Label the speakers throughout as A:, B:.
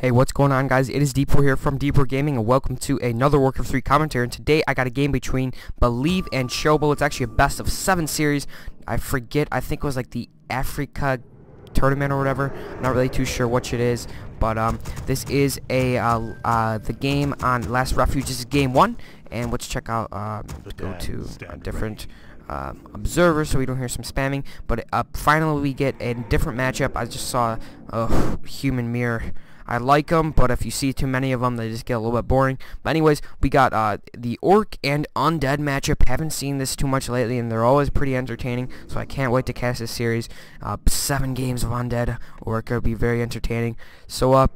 A: Hey, what's going on, guys? It is DPort here from DPortGaming, and welcome to another Warcraft 3 commentary. And today I got a game between Believe and Chobo. It's actually a best of 7 series. I forget, I think it was like the Afreeca tournament or whatever. I'm not really too sure which it is, but this is a the game on Last Refuge. This is game 1, and let's check out. Let's go to a different observer so we don't hear some spamming. But finally we get a different matchup. I just saw a human mirror. I like them, but if you see too many of them, they just get a little bit boring. But anyways, we got the Orc and Undead matchup. Haven't seen this too much lately, and they're always pretty entertaining, so I can't wait to cast this series. 7 games of Undead Orc will be very entertaining. So,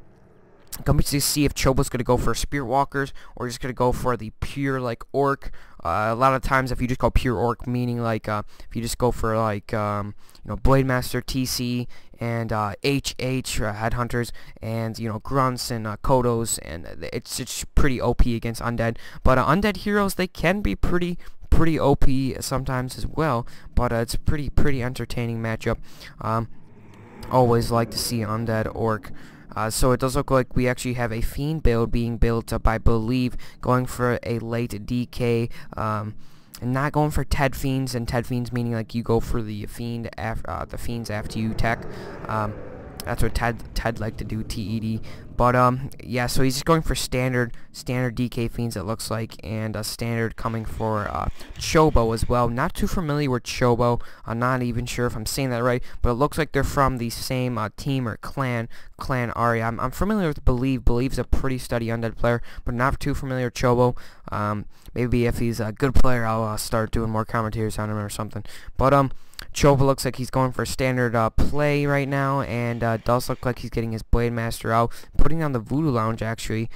A: come to see if Chobo's going to go for Spirit Walkers or just going to go for the pure, like, Orc. A lot of times, if you just go pure Orc, meaning, like, if you just go for, like, you know, Blade Master, TC, and HH, Headhunters, and, you know, Grunts and Kodos, and it's pretty OP against Undead. But Undead heroes, they can be pretty OP sometimes as well, but it's a pretty entertaining matchup. Always like to see Undead Orc. So it does look like we actually have a Fiend build being built by Believe, going for a late DK, and not going for Ted Fiends, and Ted Fiends meaning like you go for the Fiends after you tech. That's what Ted like to do, TED. But yeah, so he's just going for standard DK Fiends, it looks like, and a standard coming for Chobo as well. Not too familiar with Chobo. I'm not even sure if I'm saying that right, but it looks like they're from the same team or clan Aria. I'm familiar with Believe. Believe's a pretty steady Undead player, but not too familiar with Chobo. Maybe if he's a good player, I'll start doing more commentaries on him or something. But Chobo looks like he's going for standard play right now, and does look like he's getting his Blade Master out, putting on the Voodoo Lounge actually.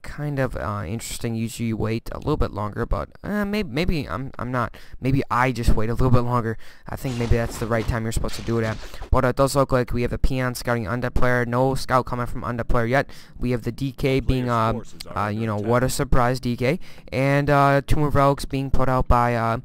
A: Kind of interesting. Usually you wait a little bit longer, but maybe I'm not. Maybe I just wait a little bit longer. I think maybe that's the right time you're supposed to do it at. But it does look like we have the Peon scouting Undead player. No scout coming from Undead player yet. We have the DK being you know, what a surprise, DK, and 2 more relics being put out by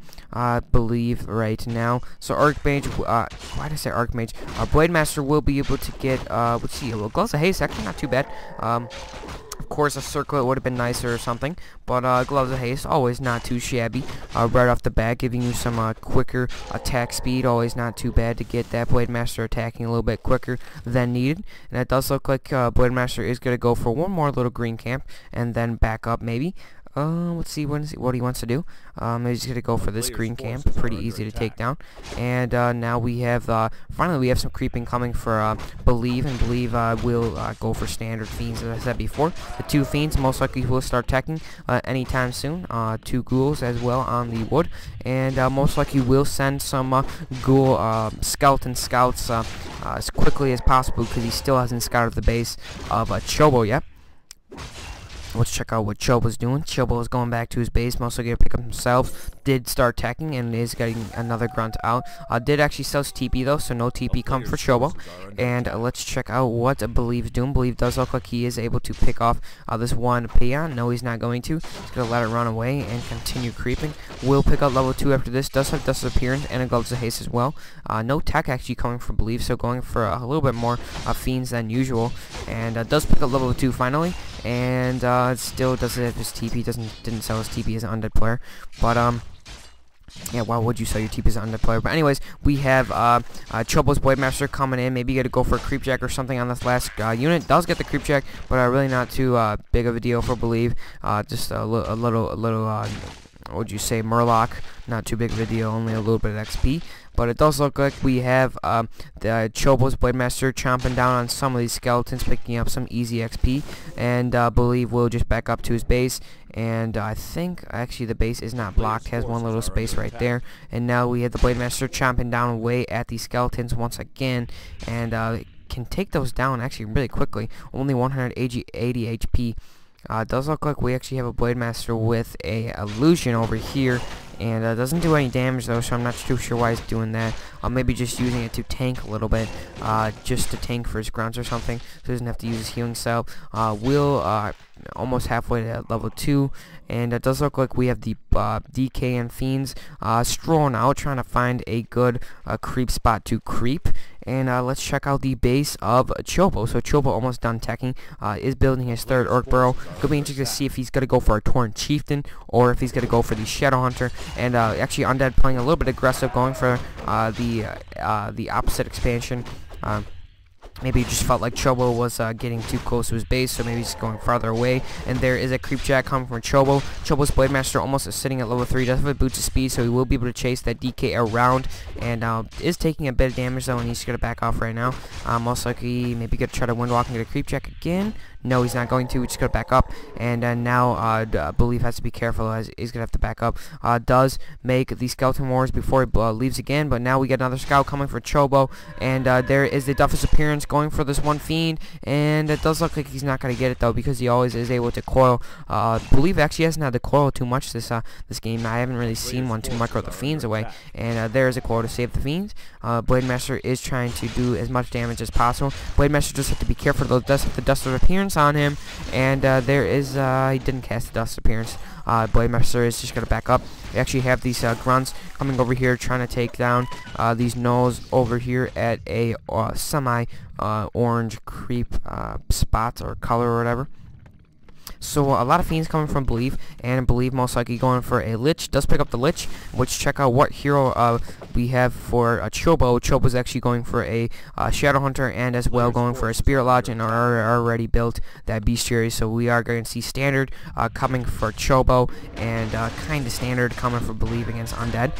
A: Believe right now. So Archmage, why did I say Archmage? Blade Master will be able to get, let's see, Gloves of Haste, actually not too bad. Of course, a Circlet would have been nicer or something, but Gloves of Haste, always not too shabby. Right off the bat, giving you some quicker attack speed, always not too bad to get that Blade Master attacking a little bit quicker than needed. And it does look like Blade Master is going to go for one more little green camp, and then back up maybe. Let's see what he wants to do. He's gonna go for this green camp, pretty easy to take down. And now we have finally we have some creeping coming for Believe, and Believe will go for standard Fiends, as I said before. The 2 Fiends most likely will start teching anytime soon. 2 Ghouls as well on the wood, and most likely will send some Ghoul Skeleton Scouts as quickly as possible, because he still hasn't scouted the base of Chobo yet. Let's check out what Chobo's doing. Chobo is going back to his base, mostly going to pick up himself. Did start attacking and is getting another grunt out. Did actually sell his TP though, so no TP come for Chobo. And let's check out what Believe's doing. Believe does look like he is able to pick off this one Peon. No, he's not going to. He's going to let it run away and continue creeping. Will pick up level 2 after this. Does have Dust of Appearance and a Gloves of Haste as well. No tech actually coming for Believe, so going for a little bit more Fiends than usual. And does pick up level 2 finally. And still doesn't have his TP. Didn't sell his TP as an Undead player. But yeah, why would you sell your TP as an Undead player? But anyways, we have Chobo's Blade Master coming in. Maybe get to go for a Creepjack or something on this last unit. Does get the Creepjack, but really not too big of a deal for Believe. Just a little what would you say, Murloc? Not too big of a deal, only a little bit of XP. But it does look like we have the Chobo's Blade Master chomping down on some of these skeletons, picking up some easy XP, and Believe will just back up to his base. And I think actually the base is not blocked, has one little space right there. And now we have the Blade Master chomping down away at these skeletons once again, and can take those down actually really quickly. Only 180 HP. It does look like we actually have a Blade Master with a illusion over here, and doesn't do any damage though, so I'm not too sure why he's doing that. Maybe just using it to tank a little bit, just to tank for his grunts or something, so he doesn't have to use his healing cell. Will almost halfway to level 2, and it does look like we have the DK and Fiends strolling out, trying to find a good creep spot to creep. And let's check out the base of Chobo. So Chobo almost done teching, is building his third Orc Burrow. Could be interesting to see if he's going to go for a Torn Chieftain or if he's going to go for the Shadow Hunter. And actually Undead playing a little bit aggressive, going for the opposite expansion. Maybe he just felt like Chobo was getting too close to his base, so maybe he's going farther away. And there is a creep jack coming from Chobo. Chobo's Blade Master almost is sitting at level 3. Does have a boost of speed, so he will be able to chase that DK around. And is taking a bit of damage though, and he's going to back off right now. Most likely, maybe going to try to windwalk and get a creep jack again. No, he's not going to. He's just going to back up. And now, Believe has to be careful as he's going to have to back up. Does make the Skeleton Wars before he leaves again. But now we get another scout coming for Chobo. And there is the Duffus Appearance going for this one Fiend. And it does look like he's not going to get it though, because he always is able to coil. Believe actually hasn't had the coil too much this game. I haven't really seen one to micro the Fiends away. And there is a coil to save the Fiends. Blade Master is trying to do as much damage as possible. Blade Master just have to be careful though. Does have the Dust of Appearance on him, and there is he didn't cast the Dust Appearance. Blade Master is just gonna back up. We actually have these grunts coming over here trying to take down these gnolls over here at a semi orange creep spot or color or whatever. So a lot of Fiends coming from Believe, and Believe most likely going for a Lich. Does pick up the Lich, which check out what hero we have for Chobo. Chobo's actually going for a Shadow Hunter, and as well going for a Spirit Lodge, and already built that Bestiary. So we are going to see Standard coming for Chobo, and kind of Standard coming for Believe against Undead.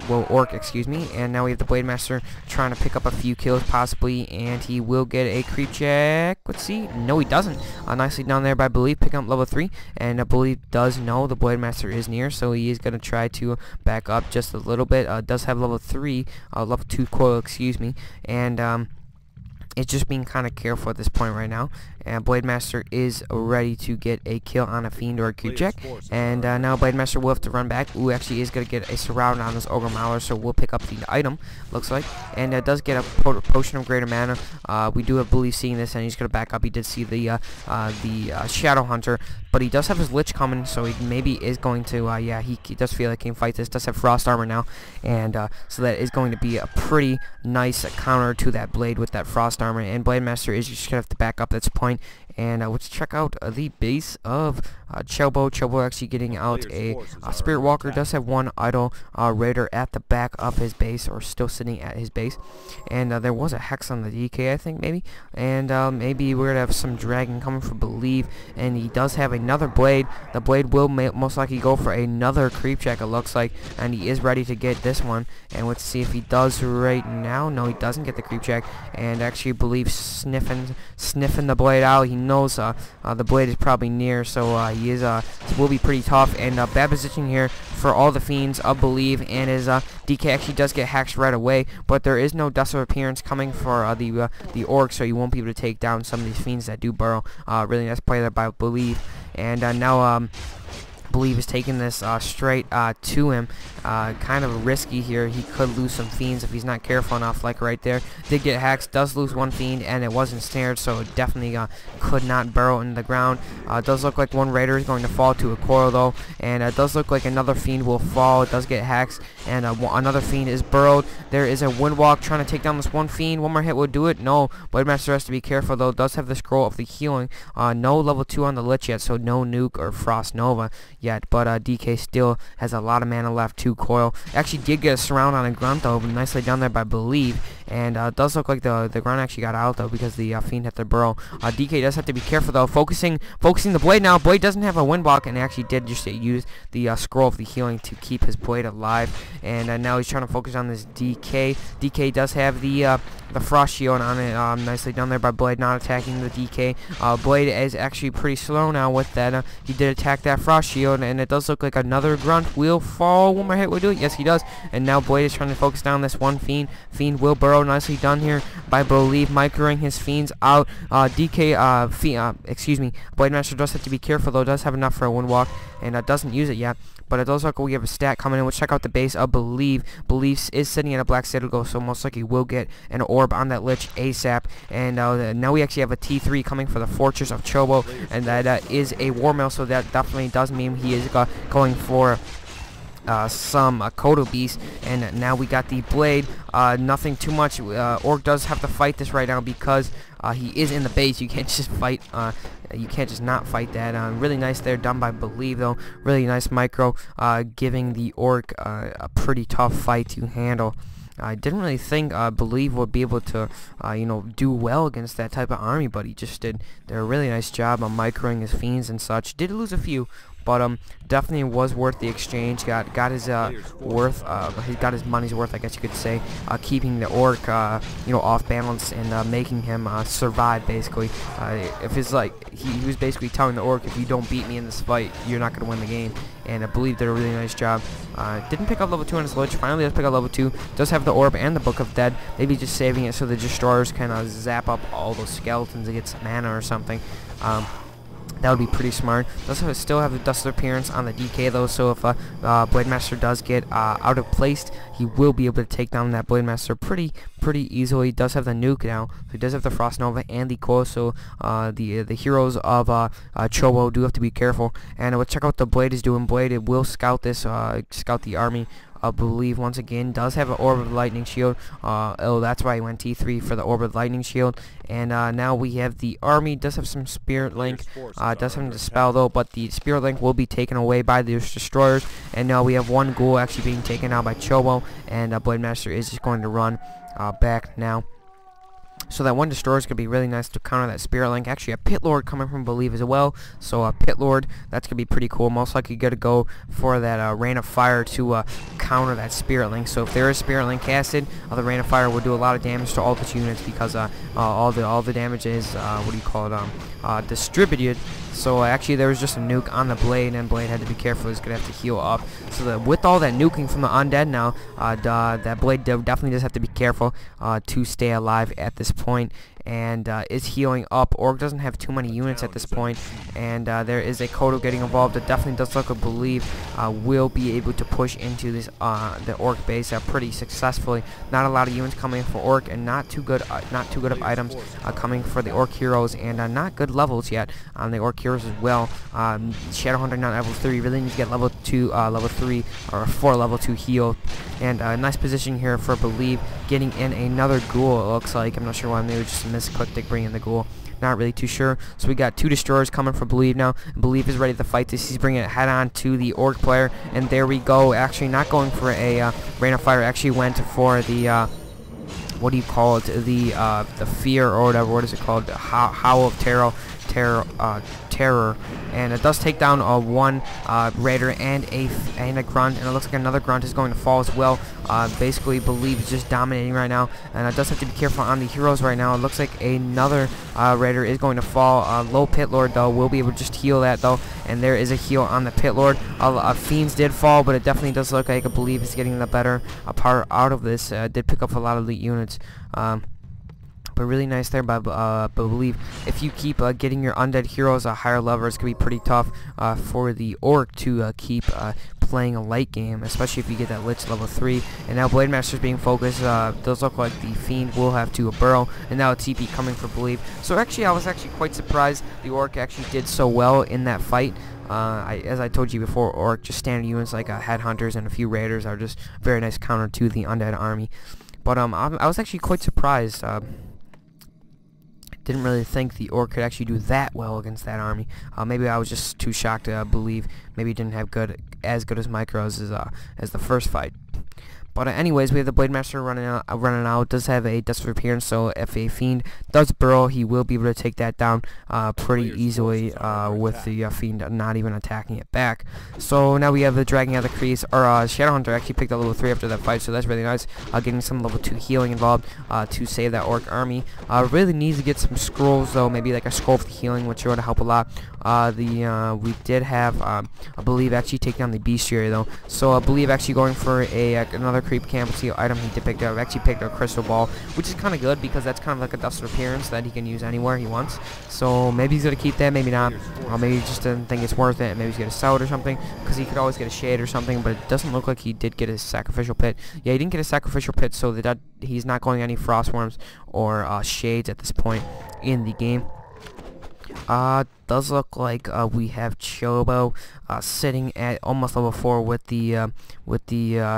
A: Well, Orc, excuse me. And now we have the Blade Master trying to pick up a few kills possibly, and he will get a creep check. Let's see. No, he doesn't. Nicely done there by Believe, picking up level 3, and I believe does know the Blade Master is near, so he is going to try to back up just a little bit. Does have level 3, level 2 coil, excuse me, and it's just being kind of careful at this point right now. And Blade Master is ready to get a kill on a Fiend or a creep check. And now Blade Master will have to run back. Ooh, actually is going to get a surround on this Ogre Mauler, so we'll pick up the item, looks like. And it does get a Potion of Greater Mana. We do have Believe seeing this, and he's going to back up. He did see the Shadow Hunter, but he does have his Lich coming, so he maybe is going to, yeah, he does feel like he can fight this. Does have Frost Armor now, and so that is going to be a pretty nice counter to that Blade with that Frost Armor. And Blade Master is just going to have to back up at this point. And let's check out the base of Chobo. Chobo actually getting out a Spirit Walker. Does have one idle Raider at the back of his base, or still sitting at his base. And there was a Hex on the DK, I think, maybe. And maybe we're going to have some Dragon coming for Believe. And he does have another Blade. The Blade will most likely go for another creep check, it looks like. And he is ready to get this one. And let's see if he does right now. No, he doesn't get the creep check. And actually Believe sniffing the Blade out. He knows the Blade is probably near, so he is will be pretty tough. And bad position here for all the Fiends of Believe, and his DK actually does get hacked right away, but there is no Dust of Appearance coming for the Orc, so you won't be able to take down some of these Fiends that do burrow. Really nice play there by Believe. And now Believe is taking this straight to him. Kind of risky here. He could lose some Fiends if he's not careful enough, like right there. Did get hacks, does lose one Fiend, and it wasn't snared, so it definitely could not burrow in the ground. Does look like one Raider is going to fall to a coil though, and it does look like another Fiend will fall. It does get hacks, and another Fiend is burrowed. There is a Windwalk trying to take down this one Fiend. One more hit will do it. No, Blade Master has to be careful though. Does have the Scroll of the Healing. No level 2 on the Lich yet, so no Nuke or Frost Nova yet, but DK still has a lot of mana left to coil. Actually did get a surround on a grunt though, but nicely done there by Believe. And does look like the grunt actually got out though, because the Fiend had to burrow. DK does have to be careful though, focusing the Blade now. Blade doesn't have a Windwalk, and actually did just use the Scroll of the Healing to keep his Blade alive. And now he's trying to focus on this DK. DK does have the Frost Shield on it. Nicely done there by Blade, not attacking the DK. Blade is actually pretty slow now with that. He did attack that Frost Shield, and it does look like another grunt will fall. One more hit will do it. Yes, he does. And now Blade is trying to focus down this one Fiend. Fiend will burrow burrow. Nicely done here by Believe, microing his fiends out. Excuse me, Blade Master does have to be careful though. Does have enough for a wind walk and doesn't use it yet. But it does look like we have a stat coming in. Let's check out the base of Believe. Believe is sitting at a black citadel, so most likely will get an orb on that lich ASAP. And now we actually have a T3 coming for the Fortress of Chobo, and that is a war mill, so that definitely does mean he is going for some Kodo beast. And now we got the blade. Nothing too much. Orc does have to fight this right now because he is in the base. You can't just fight. You can't just not fight that. Really nice there, done by Believe though. Really nice micro, giving the orc a pretty tough fight to handle. I didn't really think Believe would be able to, do well against that type of army, but he just did a really nice job on microing his fiends and such. Did lose a few, but definitely was worth the exchange. Got his worth. He got his money's worth, I guess you could say. Keeping the orc, off balance and making him survive. Basically, if it's like he was basically telling the orc, if you don't beat me in this fight, you're not gonna win the game. And I believe did a really nice job. Didn't pick up level 2 on his lich. Finally does pick up level 2. Does have the orb and the Book of Dead. Maybe just saving it so the destroyers kind of zap up all those skeletons to get some mana or something. That would be pretty smart. Does still have the Dust Appearance on the DK though, so if Blade Master does get out of place, he will be able to take down that Blade Master pretty easily. He does have the nuke now, so he does have the Frost Nova and the Coil, so the heroes of Chobo do have to be careful. And let's check out what the Blade is doing. Blade, it will scout this, scout the army. Believe once again does have an Orb of Lightning Shield. That's why he went T3 for the Orb of Lightning Shield. And now we have the army. Does have some Spirit Link. Does have a Dispel though, but the Spirit Link will be taken away by the destroyers. And now we have one ghoul actually being taken out by Chobo, and Blade Master is just going to run back now. So that one destroyer is going to be really nice to counter that Spirit Link. Actually, a Pit Lord coming from Believe as well. So a Pit Lord, that's going to be pretty cool. Most likely going to go for that Rain of Fire to counter that Spirit Link. So if there is Spirit Link casted, the Rain of Fire will do a lot of damage to all the units because all the damage is distributed. So actually there was just a nuke on the Blade, and Blade had to be careful. He's going to have to heal up. So that with all that nuking from the Undead now, that Blade definitely does have to be careful to stay alive at this point. And is healing up. Orc doesn't have too many units at this point, and there is a Kodo getting involved. It definitely does look like Believe will be able to push into this the Orc base pretty successfully. Not a lot of units coming for Orc, and not too good of items coming for the Orc heroes, and not good levels yet on the Orc heroes as well. Shadowhunter now level 3. Really need to get level 2, level 3 or 4 level 2 heal. And nice position here for Believe, getting in another ghoul. It looks like. I'm not sure why. Maybe just misclicked to bring in the ghoul. Not really too sure. So we got 2 destroyers coming for Believe now. Believe is ready to fight this. He's bringing it head on to the Orc player, and there we go. Actually, not going for a Rain of Fire. Actually went for the what do you call it? The fear or whatever. What is it called? The Howl of Terror, and it does take down one raider and a grunt, and it looks like another grunt is going to fall as well. Basically Believe is just dominating right now, and it does have to be careful on the heroes right now. It looks like another raider is going to fall. Low Pit Lord though will be able to just heal that though, and there is a heal on the Pit Lord. Fiends did fall, but it definitely does look like Believe is getting the better part out of this. Did pick up a lot of elite units. But really nice there by Believe. If you keep getting your Undead heroes a higher level, it's going to be pretty tough for the Orc to keep playing a late game, especially if you get that Lich level 3. And now Blade Master's being focused. Does look like the Fiend will have to burrow, and now a TP coming for Believe. So actually, I was actually quite surprised the Orc actually did so well in that fight. As I told you before, Orc just standard units like Headhunters and a few Raiders are just very nice counter to the Undead army. But I was actually quite surprised. Didn't really think the Orc could actually do that well against that army. Maybe I was just too shocked to Believe. Maybe he didn't have as good as micros as the first fight. But anyways, we have the Blade Master running out. Does have a Dust of Appearance, so if a Fiend does burrow, he will be able to take that down pretty easily with the Fiend not even attacking it back. So now we have the Dragging Out the Crease. Our Shadowhunter actually picked up level 3 after that fight, so that's really nice. Getting some level 2 healing involved to save that Orc army. Really needs to get some scrolls though, maybe like a scroll of healing, which would help a lot. We did have I believe actually take down the Bestiary though, so I believe actually going for another creep camp. Let's see what item he did pick up. Actually picked up a crystal ball, which is kind of good because that's kind of like a dust of appearance that he can use anywhere he wants. So maybe he's gonna keep that, maybe not. Or maybe he just doesn't think it's worth it, and maybe he's gonna sell it or something, because he could always get a shade or something. But it doesn't look like he did get his sacrificial pit. Yeah, he didn't get a sacrificial pit, so that he's not going any frost worms or shades at this point in the game. Does look like we have Chobo sitting at almost level 4 with the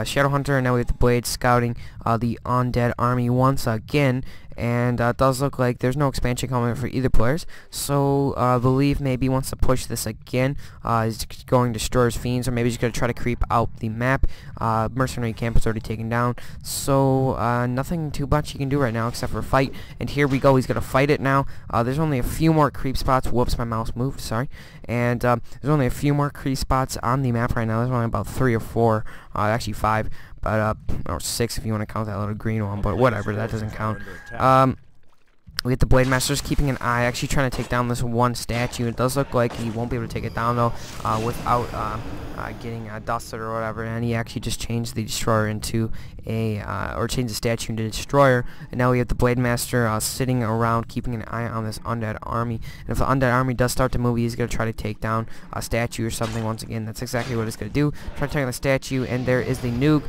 A: Shadow Hunter, and now we have the Blade scouting the Undead army once again. And does look like there's no expansion coming for either players. So I believe maybe wants to push this again. He's going to destroy his fiends, or maybe he's going to try to creep out the map. Mercenary camp is already taken down. So nothing too much he can do right now except for fight. And here we go. He's going to fight it now. There's only a few more creep spots. Whoops, my mouse moved. Sorry. And there's only a few more creep spots on the map right now. There's only about 3 or 4. Actually 5. But or 6 if you want to count that little green one, but whatever, that doesn't count. We get the Blade Masters keeping an eye, actually trying to take down this one statue. It does look like he won't be able to take it down though, without getting dusted or whatever. And he actually just changed the destroyer into a, or changed the statue into a destroyer. And now we have the Blade Master sitting around, keeping an eye on this Undead army. And if the Undead army does start to move, he's gonna try to take down a statue or something. Once again, that's exactly what it's gonna do. Try to take down the statue, and there is the nuke.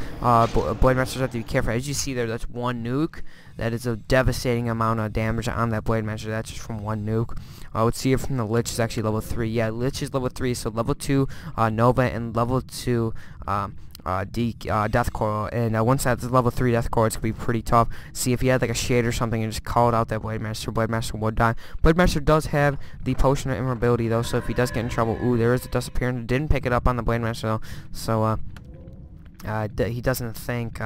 A: Blade Masters have to be careful. As you see there, that's one nuke. That is a devastating amount of damage on that Blade Master. That's just from one nuke. Let's see it from the Lich is actually level 3. Yeah, Lich is level 3, so level 2 Nova and level 2 Death Coil. And once that's level 3 Death Coil, it's going to be pretty tough. See if he had like a shade or something and just called out that Blade Master would die. Blade Master does have the Potion of Invulnerability though, so if he does get in trouble, ooh, there is the Dust Appearance. Didn't pick it up on the Blade Master though, so he doesn't think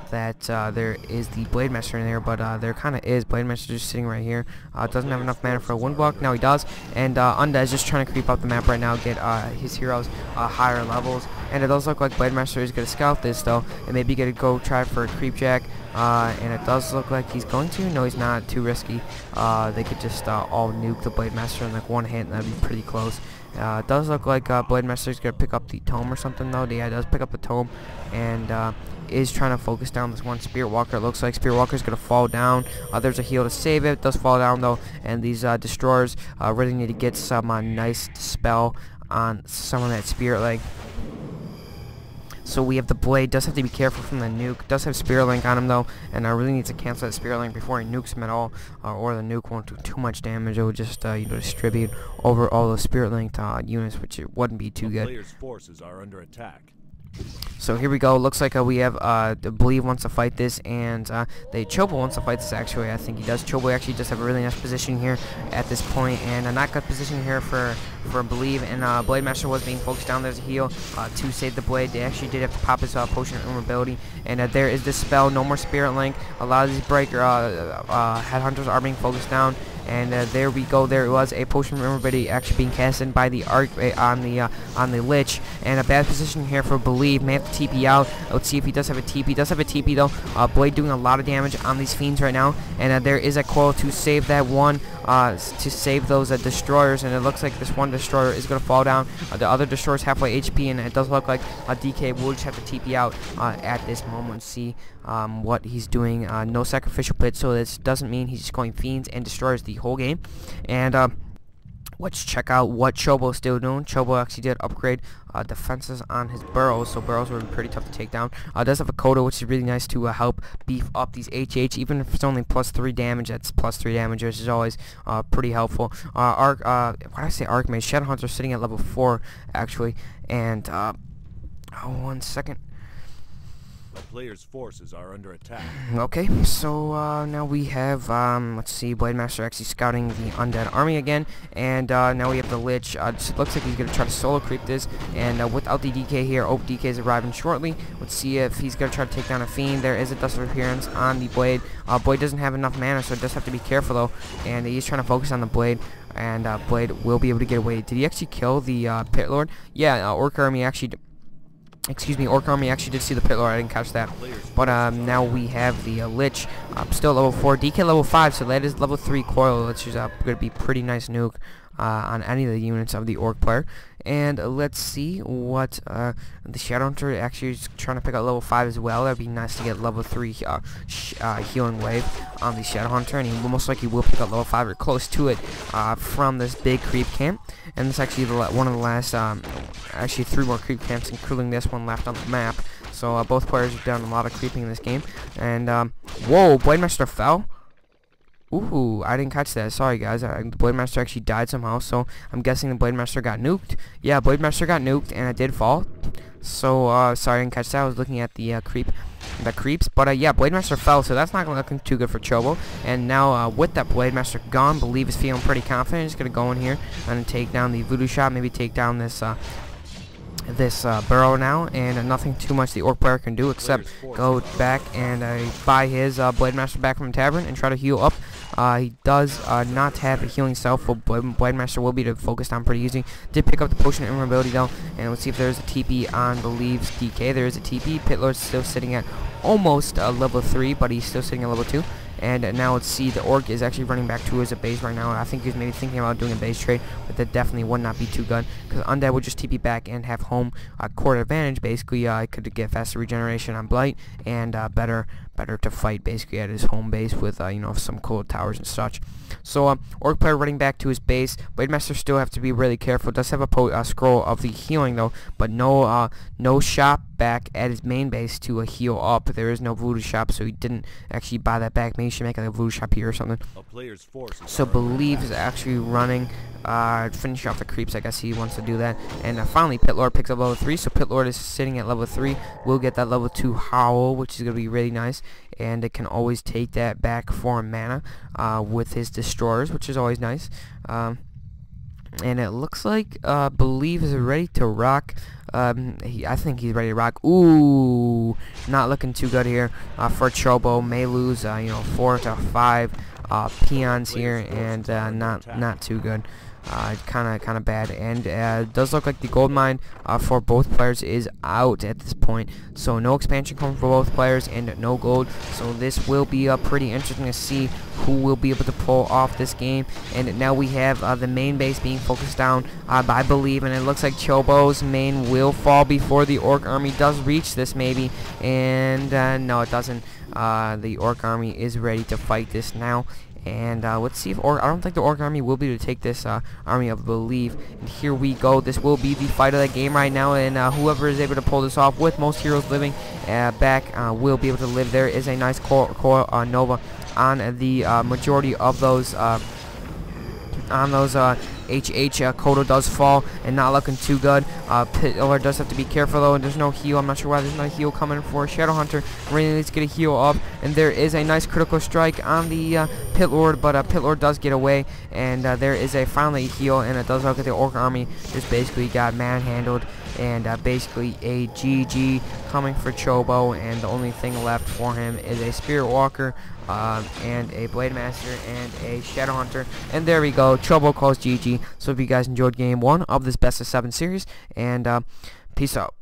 A: that there is the Blade Master in there, but there kind of is. Blade Master just sitting right here. Doesn't have enough mana for a wind block. Now he does, and Undead is just trying to creep up the map right now, get his heroes higher levels. And it does look like Blade Master is going to scout this though, and maybe going to go try for a creep jack. And it does look like he's going to. No, he's not. Too risky. They could just all nuke the Blade Master in like one hit, and that'd be pretty close. It does look like Blade Master is going to pick up the tome or something though. Yeah, it does pick up the tome, and is trying to focus down this one Spirit Walker. It looks like Spirit Walker is going to fall down. There's a heal to save it. It does fall down though, and these destroyers really need to get some nice dispel on some of that Spirit Leg. So we have the Blade, does have to be careful from the nuke, does have Spirit Link on him though, and I really need to cancel that Spirit Link before he nukes him at all, or the nuke won't do too much damage. It will just distribute over all the Spirit Linked units, which it wouldn't be too good.
B: Players' forces are under attack.
A: So here we go. Looks like we have Believe wants to fight this, and Chobo wants to fight this. Actually, I think he does. Chobo actually does have a really nice position here at this point, and a not good position here for Believe. And Blade Master was being focused down. There's a heal to save the Blade. They actually did have to pop his Potion of Invulnerability, and there is this spell. No more Spirit Link. A lot of these breaker headhunters are being focused down. And there we go. There was a Potion of Invulnerability actually being casted by the Arc on the Lich, and a bad position here for Believe. May have to TP out. Let's see if he does have a TP. Does have a TP though. Blade doing a lot of damage on these fiends right now, and there is a coil to save that one. To save those destroyers, and it looks like this one destroyer is going to fall down. The other destroyer is halfway HP, and it does look like DK will just have to TP out at this moment. See what he's doing. No sacrificial pit, so this doesn't mean he's just going fiends and destroyers the whole game. And let's check out what Chobo's still doing. Chobo actually did upgrade defenses on his burrows, so burrows were pretty tough to take down. Does have a Coda, which is really nice to help beef up these HH, even if it's only +3 damage. That's +3 damage, which is always pretty helpful. Why did I say Archmage? Shadowhunter sitting at level 4 actually, and one second.
B: The players' forces are under attack.
A: Okay, so now we have, let's see, Blade Master actually scouting the Undead army again, and now we have the Lich. It looks like he's going to try to solo creep this, and without the DK here, DK is arriving shortly. Let's see if he's going to try to take down a Fiend. There is a Dust of Appearance on the Blade. Blade doesn't have enough mana, so it does have to be careful though, and he's trying to focus on the Blade. And Blade will be able to get away. Did he actually kill the Pit Lord? Yeah, Orc Army actually excuse me, Orc Army actually did see the Pit Lord. I didn't catch that. But now we have the Lich, still level 4, DK level 5, so that is level 3 coil, which is going to be pretty nice nuke on any of the units of the Orc player. And let's see what the Shadowhunter actually is trying to pick up level 5 as well. That'd be nice to get level 3 healing wave on the Shadowhunter, and he most likely will pick up level 5 or close to it from this big creep camp. And it's actually one of the last, actually 3 more creep camps, including this one left on the map. So both players have done a lot of creeping in this game. And whoa, Blademaster fell. Ooh, I didn't catch that. Sorry, guys. The Blademaster actually died somehow, so I'm guessing the Blademaster got nuked. Yeah, Blademaster got nuked, and it did fall. So, sorry I didn't catch that. I was looking at the creeps. But, yeah, Blademaster fell, so that's not looking too good for Chobo. And now, with that Blademaster gone, Believe is feeling pretty confident. He's going to go in here and take down the Voodoo Shot, maybe take down this burrow now, and nothing too much the Orc player can do except go back and buy his Blademaster back from the tavern and try to heal up. He does not have a healing self, but Blademaster will be focused on pretty easy. Did pick up the potion of invulnerability though, and let's see if there's a TP on Believe's DK. There is a TP. Pit Lord's still sitting at almost level 3, but he's still sitting at level 2. And now let's see, the Orc is actually running back to his base right now. I think he's maybe thinking about doing a base trade, but that definitely would not be too good, because Undead would just TP back and have home court advantage. Basically, could get faster regeneration on Blight and better to fight basically at his home base with you know, some cool towers and such. So Orc player running back to his base. Blademaster still have to be really careful. Does have a scroll of the healing though, but no shop back at his main base to heal up. There is no voodoo shop, so he didn't actually buy that back. Maybe he should make like a voodoo shop here or something. So Believe is actually running, finish off the creeps. I guess he wants to do that. And finally Pit Lord picks up level 3, so Pit Lord is sitting at level 3. We'll get that level 2 Howl, which is going to be really nice, and it can always take that back for mana with his destroyers, which is always nice. And it looks like Believe is ready to rock. I think he's ready to rock. Ooh, not looking too good here for Chobo. May lose, you know, 4 to 5 peons here, and not too good. Kind of bad, and it does look like the gold mine for both players is out at this point. So no expansion coming for both players and no gold. So this will be pretty interesting to see who will be able to pull off this game. And now we have the main base being focused down by Believe, and it looks like Chobo's main will fall before the Orc army does reach this maybe. And no, it doesn't. The Orc army is ready to fight this now. And let's see if I don't think the Orc army will be able to take this army of Believe. And here we go. This will be the fight of the game right now. And whoever is able to pull this off, with most heroes living back, will be able to live. There is a nice Nova on the majority of those Kodo does fall, and not looking too good. Pit Lord does have to be careful though, and there's no heal. I'm not sure why there's no heal coming for Shadowhunter. Really needs to get a heal up, and there is a nice critical strike on the Pit Lord, but Pit Lord does get away, and there is finally a heal, and it does look like the Orc army just basically got manhandled, and basically a GG coming for Chobo, and the only thing left for him is a Spirit Walker, and a Blade Master and a Shadowhunter, and there we go. Chobo calls GG. So if you guys enjoyed game 1 of this best of 7 series, and peace out.